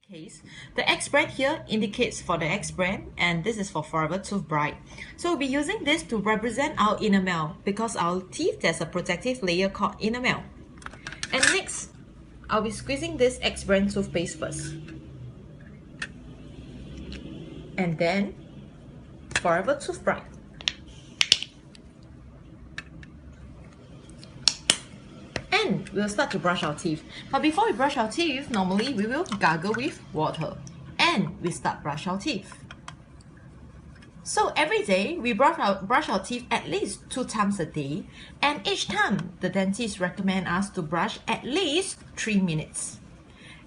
case, the X brand here indicates for the X brand, and this is for Forever Tooth Bright. So we'll be using this to represent our enamel because our teeth there's a protective layer called enamel. And next, I'll be squeezing this X brand toothpaste first. And then Forever Tooth Bright. And we'll start to brush our teeth. But before we brush our teeth, normally we will gargle with water. And we start brush our teeth. So every day, we brush our teeth at least 2 times a day. And each time, the dentist recommend us to brush at least 3 minutes.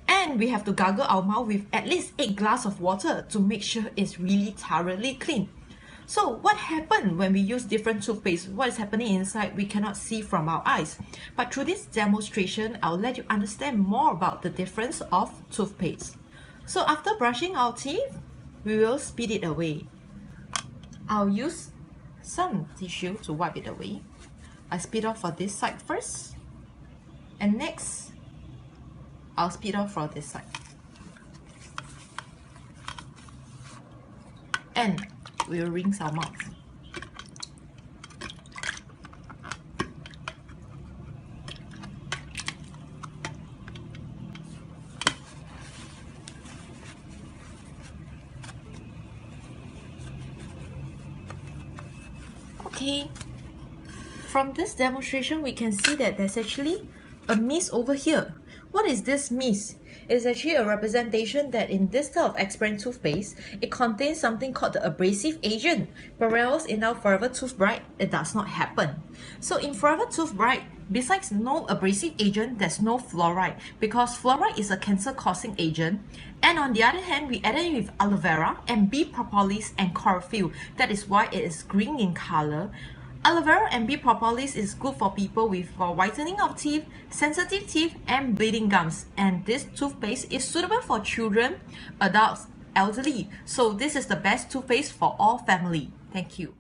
And we have to gargle our mouth with at least 8 glasses of water to make sure it's really thoroughly clean. So what happened when we use different toothpaste? What is happening inside we cannot see from our eyes. But through this demonstration, I'll let you understand more about the difference of toothpaste. So after brushing our teeth, we will spit it away. I'll use some tissue to wipe it away. I spit off for this side first. And next, I'll spit off for this side. And we'll rinse our mouth. Okay, from this demonstration we can see that there's actually a mist over here. What is this mist? It's actually a representation that in this type of X brand toothpaste, it contains something called the abrasive agent, whereas in our Forever Tooth Bright, it does not happen. So in Forever Tooth Bright, besides no abrasive agent, there's no fluoride, because fluoride is a cancer-causing agent. And on the other hand, we added it with aloe vera and bee propolis and chlorophyll. That is why it is green in color. Aloe vera and bee propolis is good for people for whitening of teeth, sensitive teeth, and bleeding gums. And this toothpaste is suitable for children, adults, elderly. So this is the best toothpaste for all family. Thank you.